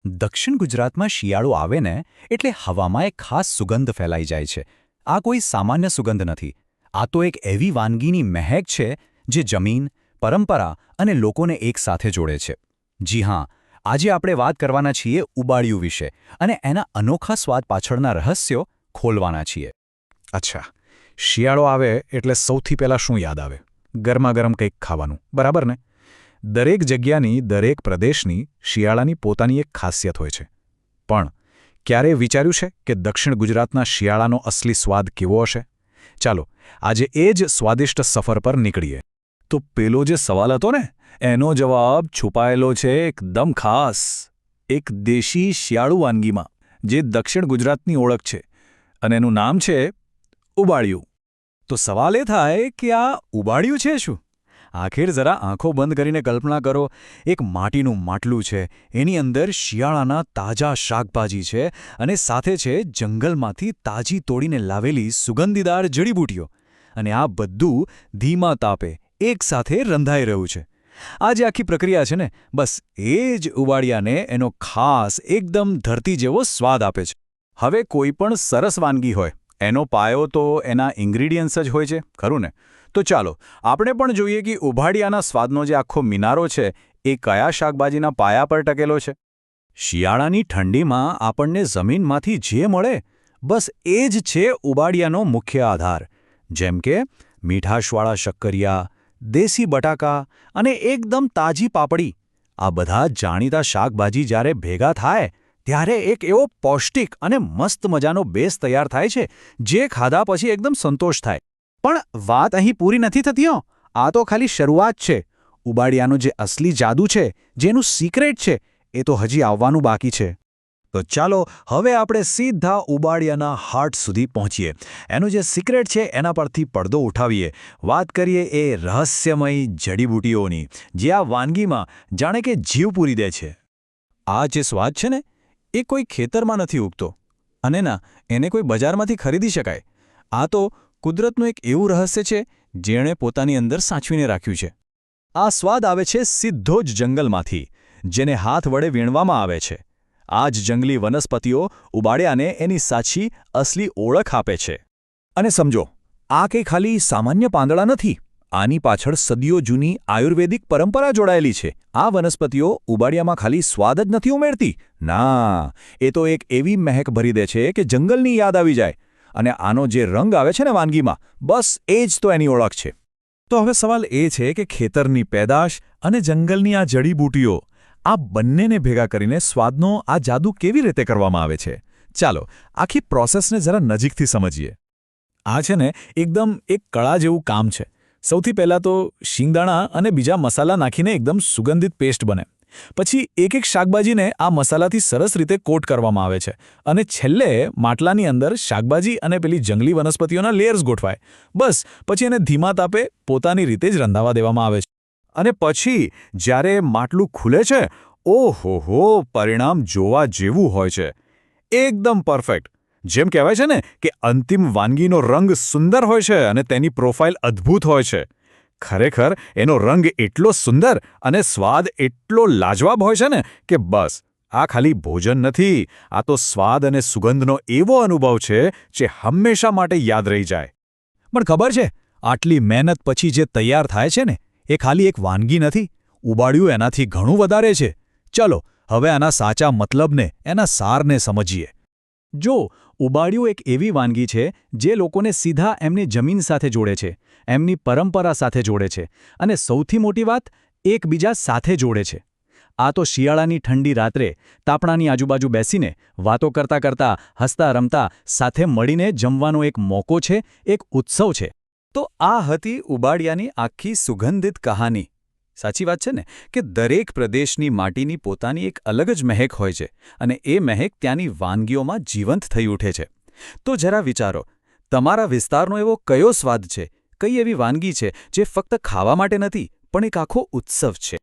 દક્ષિણ ગુજરાતમાં શિયાળો આવે ને એટલે હવામાં એક ખાસ સુગંધ ફેલાઈ જાય છે. આ કોઈ સામાન્ય સુગંધ નથી. આ તો એક એવી વાનગીની મહેક છે જે જમીન, પરંપરા અને લોકોને એકસાથે જોડે છે. જી હાં, આજે આપણે વાત કરવાના છીએ ઉબાડિયું વિશે અને એના અનોખા સ્વાદ પાછળના રહસ્યો ખોલવાના છીએ. અચ્છા, શિયાળો આવે એટલે સૌથી પહેલાં શું યાદ આવે? ગરમાગરમ કંઈક ખાવાનું, બરાબર ને? દરેક જગ્યાની, દરેક પ્રદેશની શિયાળાની પોતાની એક ખાસિયત હોય છે. પણ ક્યારેય વિચાર્યું છે કે દક્ષિણ ગુજરાતના શિયાળાનો અસલી સ્વાદ કેવો હશે? ચાલો, આજે એ જ સ્વાદિષ્ટ સફર પર નીકળીએ. તો પેલો જે સવાલ હતો ને, એનો જવાબ છુપાયેલો છે એકદમ ખાસ, એક દેશી શિયાળુ વાનગીમાં, જે દક્ષિણ ગુજરાતની ઓળખ છે, અને એનું નામ છે ઉબાડિયું. તો સવાલ એ થાય કે આ ઉબાડિયું છે શું? આખિર જરા આંખો બંધ કરીને કલ્પના કરો, એક માટીનું માટલું છે, એની અંદર શિયાળાના તાજા શાકભાજી છે અને સાથે છે જંગલમાંથી તાજી તોડીને લાવેલી સુગંધીદાર જડીબૂટીઓ. અને આ બધું ધીમા તાપે એકસાથે રંધાઈ રહ્યું છે. આ જે આખી પ્રક્રિયા છે ને, બસ એ જ ઉબાડિયાને એનો ખાસ, એકદમ ધરતી જેવો સ્વાદ આપે છે. હવે કોઈ પણ સરસ વાનગી હોય, એનો પાયો તો એના ઇન્ગ્રીડિયન્ટ્સ જ હોય છે, ખરું ને? તો ચાલો આપણે પણ જોઈએ કે ઉબાડિયાના સ્વાદનો જે આખો મિનારો છે એ કયા શાકભાજીના પાયા પર ટકેલો છે. શિયાળાની ઠંડીમાં આપણને જમીનમાંથી જે મળે, બસ એ જ છે ઉબાડિયાનો મુખ્ય આધાર. જેમ કે મીઠાશવાળા શક્કરિયા, દેશી બટાકા અને એકદમ તાજી પાપડી. આ બધા જાણીતા શાકભાજી જ્યારે ભેગા થાય ત્યારે એક એવો પૌષ્ટિક અને મસ્ત મજાનો બેઝ તૈયાર થાય છે, જે ખાધા પછી એકદમ સંતોષ થાય. પણ વાત અહીં પૂરી નથી થતી હો. આ તો ખાલી શરૂઆત છે. ઉબાડિયાનો જે અસલી જાદુ છે, જેનું સિક્રેટ છે, એ તો હજી આવવાનું બાકી છે. તો ચાલો હવે આપણે સીધા ઉબાડિયાના હાર્ટ સુધી પહોંચીએ. એનો જે સિક્રેટ છે એના પરથી પડદો ઉઠાવીએ. વાત કરીએ એ રહસ્યમય જડીબૂટીઓની, જે આ વાનગીમાં જાણે કે જીવ પૂરી દે છે. આ જે સ્વાદ છે ને, એ કોઈ ખેતરમાં નથી ઉગતો, અને ના એને કોઈ બજારમાંથી ખરીદી શકાય. આ તો કુદરતનું એક એવું રહસ્ય છે જેણે પોતાની અંદર સાચવીને રાખ્યું છે. આ સ્વાદ આવે છે સીધો જ જંગલમાંથી, જેને હાથ વડે વીણવામાં આવે છે. આ જ જંગલી વનસ્પતિઓ ઉબાડિયાને એની સાચી, અસલી ઓળખ આપે છે. અને સમજો, આ કંઈ ખાલી સામાન્ય પાંદડા નથી. આની પાછળ સદીઓ જૂની આયુર્વેદિક પરંપરા જોડાયેલી છે. આ વનસ્પતિઓ ઉબાડિયામાં ખાલી સ્વાદ જ નથી ઉમેરતી. ના, એ તો એક એવી મહેક ભરી દે છે કે જંગલની યાદ આવી જાય. અને આનો જે રંગ આવે છે ને વાનગીમાં, બસ એ જ તો એની ઓળખ છે. તો હવે સવાલ એ છે કે ખેતરની પેદાશ અને જંગલની આ જડીબૂટીઓ, આ બંનેને ભેગા કરીને સ્વાદનો આ જાદુ કેવી રીતે કરવામાં આવે છે? ચાલો આખી પ્રોસેસને જરા નજીકથી સમજીએ. આ છે ને એકદમ એક કળા જેવું કામ છે. સૌથી પહેલાં તો શિંગદાણા અને બીજા મસાલા નાખીને એકદમ સુગંધિત પેસ્ટ બને. પછી એક એક શાકભાજીને આ મસાલાથી સરસ રીતે કોટ કરવામાં આવે છે, અને છેલ્લે માટલાની અંદર શાકભાજી અને પેલી જંગલી વનસ્પતિઓના લેયર્સ ગોઠવાય. બસ પછી એને ધીમા તાપે પોતાની રીતે જ રંધાવા દેવામાં આવે છે. અને પછી જ્યારે માટલું ખુલે છે, ઓહોહો, પરિણામ જોવા જેવું હોય છે. એકદમ પરફેક્ટ. જેમ કહેવાય છે ને કે અંતિમ વાનગીનો રંગ સુંદર હોય છે અને તેની પ્રોફાઇલ અદ્ભુત હોય છે. ખરેખર એનો રંગ એટલો સુંદર અને સ્વાદ એટલો લાજવાબ હોય છે ને કે બસ, આ ખાલી ભોજન નથી, આ તો સ્વાદ અને સુગંધનો એવો અનુભવ છે જે હંમેશા માટે યાદ રહી જાય. પણ ખબર છે, આટલી મહેનત પછી જે તૈયાર થાય છે ને, એ ખાલી એક વાનગી નથી. ઉબાડિયું એનાથી ઘણું વધારે છે. ચલો હવે આના સાચા મતલબને, એના સારને સમજીએ. જો ઉબાડિયું એક એવી વાનગી છે જે લોકોને સીધા એમની જમીન સાથે જોડે છે, એમની પરંપરા સાથે જોડે છે, અને સૌથી મોટી વાત, એકબીજા સાથે જોડે છે. આ તો શિયાળાની ઠંડી રાત્રે તાપણાની આજુબાજુ બેસીને વાતો કરતા કરતા, હસતા રમતા સાથે મળીને જમવાનો એક મોકો છે, એક ઉત્સવ છે. તો આ હતી ઉબાડિયાની આખી સુગંધિત કહાની. સાચી વાત છે ને કે દરેક પ્રદેશની માટીની પોતાની એક અલગ જ મહેક હોય છે, અને એ મહેક ત્યાંની વાનગીઓમાં જીવંત થઈ ઉઠે છે. તો જરા વિચારો, તમારા વિસ્તારનો એવો કયો સ્વાદ છે, કઈ એવી વાનગી છે જે ફક્ત ખાવા માટે નથી, પણ એક આખો ઉત્સવ છે?